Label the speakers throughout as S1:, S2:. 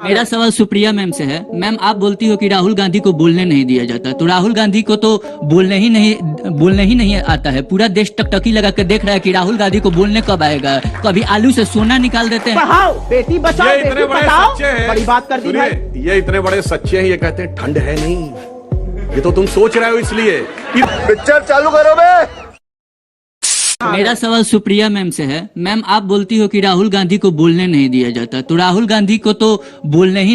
S1: मेरा सवाल सुप्रिया मैम से है। मैम, आप बोलती हो कि राहुल गांधी को बोलने नहीं दिया जाता, तो राहुल गांधी को तो बोलने ही नहीं आता है। पूरा देश टकटकी लगा कर देख रहा है कि राहुल गांधी को बोलने कब आएगा। कभी आलू से सोना निकाल देते हैं।
S2: पढ़ाओ बेटी बचाओ बेटी पढ़ाओ, बड़ी बात कर दी भाई।
S3: ये इतने बड़े सच्चे हैं, ये कहते हैं ठंड है नहीं, ये तो तुम सोच रहे हो इसलिए।
S4: पिक्चर चालू करो बे।
S1: मेरा सवाल सुप्रिया मैम से है। मैम, आप बोलती हो कि राहुल गांधी को बोलने नहीं दिया जाता, तो राहुल गांधी को तो बोलने ही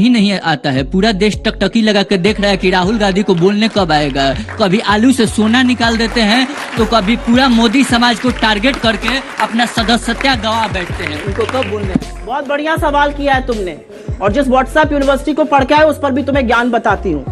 S1: नहीं आता है। पूरा देश टकटकी लगा कर देख रहा है कि राहुल गांधी को बोलने कब आएगा। कभी आलू से सोना निकाल देते हैं, तो कभी पूरा मोदी समाज को टारगेट करके अपना सदस्यता गवा बैठते हैं। उनको कब बोलने?
S2: बहुत बढ़िया सवाल किया है तुमने, और जिस व्हाट्सएप यूनिवर्सिटी को पढ़ के आए उस पर भी तुम्हें ज्ञान बताती हूँ।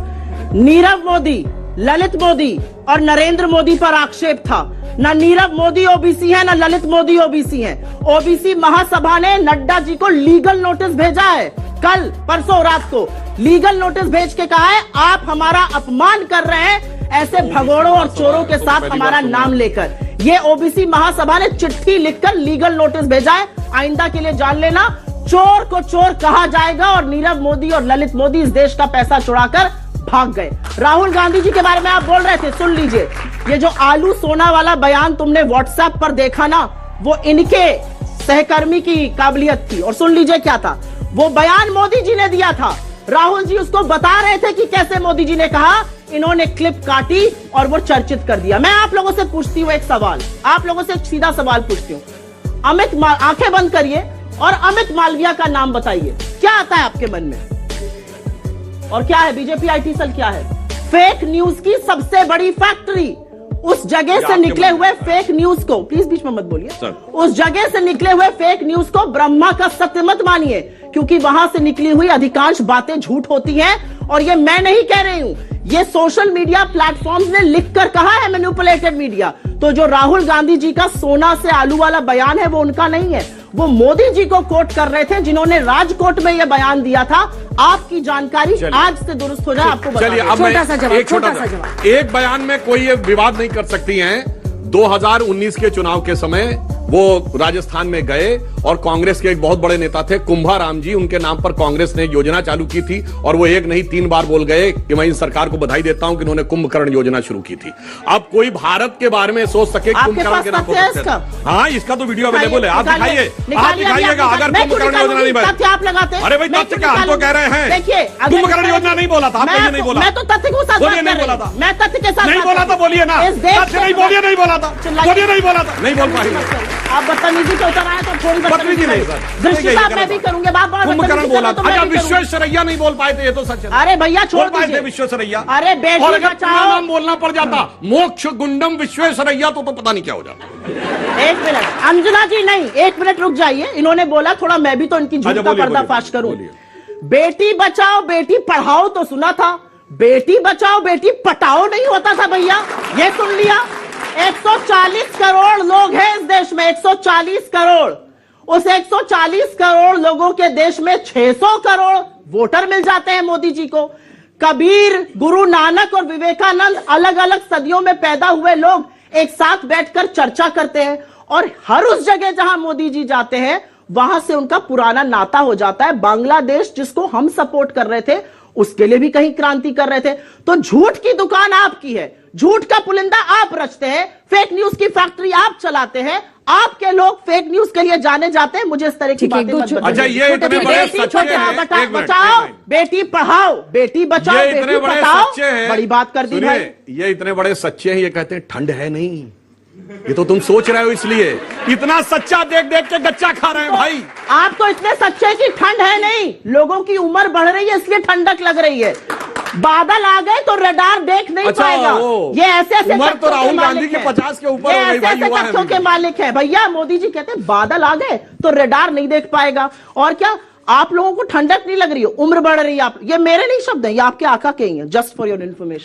S2: नीरव मोदी, ललित मोदी और नरेंद्र मोदी पर आक्षेप था। ना नीरव मोदी ओबीसी है, ना ललित मोदी ओबीसी है। ओबीसी महासभा ने नड्डा जी को लीगल नोटिस भेजा है। कल परसों रात को लीगल नोटिस भेज के कहा है, आप हमारा अपमान कर रहे हैं ऐसे भगोड़ों और चोरों के साथ हमारा नाम लेकर। ये ओबीसी महासभा ने चिट्ठी लिखकर लीगल नोटिस भेजा है। आइंदा के लिए जान लेना, चोर को चोर कहा जाएगा। और नीरव मोदी और ललित मोदी इस देश का पैसा चुराकर भाग गए। राहुल गांधी जी के बारे में आप बोल रहे थे, सुन लीजिए। ये जो आलू सोना वाला बयान तुमने व्हाट्सएप पर देखा ना, वो इनके सहकर्मी की काबिलियत थी। और सुन लीजिए क्या था वो बयान, मोदी जी ने दिया था। राहुल जी उसको बता रहे थे कि कैसे मोदी जी ने कहा। इन्होंने क्लिप काटी और वो चर्चित कर दिया। मैं आप लोगों से पूछती हूँ एक सवाल, आप लोगों से एक सीधा सवाल पूछती हूँ। आंखें बंद करिए और अमित मालविया का नाम बताइए, क्या आता है आपके मन में? और क्या है बीजेपी IT सेल? क्या है? फेक न्यूज की सबसे बड़ी फैक्ट्री। उस जगह से निकले हुए फेक न्यूज को, प्लीज बीच में मत बोलिए, उस जगह से निकले हुए फेक न्यूज को ब्रह्मा का सत्य मत मानिए, क्योंकि वहां से निकली हुई अधिकांश बातें झूठ होती हैं। और ये मैं नहीं कह रही हूं, ये सोशल मीडिया प्लेटफॉर्म्स ने लिखकर कहा है, मैनिपुलेटेड मीडिया। तो जो राहुल गांधी जी का सोना से आलू वाला बयान है वो उनका नहीं है, वो मोदी जी को कोट कर रहे थे, जिन्होंने राजकोट में यह बयान दिया था। आपकी जानकारी आज से दुरुस्त हो जाए, आपको
S3: चलिए अब छोटा सा जवाब। एक बयान में कोई विवाद नहीं कर सकती हैं। 2019 के चुनाव के समय वो राजस्थान में गए और कांग्रेस के एक बहुत बड़े नेता थे कुंभाराम जी, उनके नाम पर कांग्रेस ने योजना चालू की थी। और वो एक नहीं 3 बार बोल गए कि मैं इस सरकार को बधाई देता हूं कि उन्होंने कुंभकर्ण योजना शुरू की थी। अब कोई भारत के बारे में सोच सके कुंभकर्ण के नाम पर? हाँ, इसका तो वीडियो अवेलेबल है, आप दिखाइए, आप दिखाइएगा। अगर कुंभकर्ण योजना नहीं बनी,
S2: आप लगाते हैं।
S3: अरे भाई तथ्य क्या, हम तो कह रहे हैं कुंभकर्ण योजना नहीं बोला था, आपने नहीं बोला।
S2: मैं तो तथ्य के साथ
S3: बोलिए, नहीं बोला था।
S2: मैं तथ्य के साथ
S3: नहीं बोला था, बोलिए ना। तथ्य नहीं बोलिए, नहीं बोला था, बोलिए नहीं बोला था, नहीं बोल पाएंगे
S2: आप। बदतमीजी के उतर आए तो फोन
S3: बदतमीजी नहीं सर,
S2: दृष्टिता मैं भी करूंगे।
S3: कुंभकर्ण बोला था। अच्छा, विश्वेश्वरैया नहीं बोल पाए थे, ये तो सच है।
S2: अरे भैया छोड़
S3: दीजिए विश्वेश्वरैया।
S2: अरे बेटी बचाओ,
S3: नाम बोलना पड़ जाता, मोक्ष गुंडम विश्वेश्वरैया, तो पता नहीं क्या हो जाता।
S2: एक मिनट अंजना जी, नहीं 1 मिनट रुक जाइए। इन्होंने बोला थोड़ा मैं भी तो इनकी झूठ का पर्दाफाश करूं। बेटी बचाओ बेटी पढ़ाओ तो सुना था, बेटी बचाओ बेटी पटाओ नहीं होता था भैया। ये सुन लिया। 140 करोड़ लोग हैं इस देश में, 140 करोड़। उस 140 करोड़ लोगों के देश में 600 करोड़ वोटर मिल जाते हैं मोदी जी को। कबीर, गुरु नानक और विवेकानंद, अलग अलग सदियों में पैदा हुए लोग एक साथ बैठकर चर्चा करते हैं। और हर उस जगह जहां मोदी जी जाते हैं वहां से उनका पुराना नाता हो जाता है। बांग्लादेश जिसको हम सपोर्ट कर रहे थे, उसके लिए भी कहीं क्रांति कर रहे थे। तो झूठ की दुकान आपकी है, झूठ का पुलिंदा आप रचते हैं, फेक न्यूज की फैक्ट्री आप चलाते हैं। आपके लोग फेक न्यूज के लिए जाने जाते हैं। मुझे इस तरह की बातें मत बताइए।
S3: अच्छा, ये इतने बड़े सच्चे हैं,
S2: बचाओ बेटी पढ़ाओ, बेटी बचाओ बेटी पढ़ाओ, बड़ी बात कर दी भाई।
S3: ये इतने बड़े सच्चे हैं, ये कहते हैं ठंड है नहीं, ये तो तुम सोच रहे हो इसलिए। इतना सच्चा देख देख के गच्चा खा रहे हैं भाई।
S2: आप तो इतने सच्चे की ठंड है नहीं, लोगों की उम्र बढ़ रही है इसलिए ठंडक लग रही है। बादल आ गए तो रडार देख नहीं पाएगा। ये ऐसे
S3: उम्र तो राहुल गांधी के 50 के ऊपर हो गई भाई, युवा
S2: तथ्यों के मालिक है भैया। मोदी जी कहते हैं बादल आ गए तो रडार नहीं देख पाएगा। और क्या आप लोगों को ठंडक नहीं लग रही है, उम्र बढ़ रही है। आप, ये मेरे नहीं शब्द है, ये आपके आका के ही है, जस्ट फॉर योर इन्फॉर्मेशन।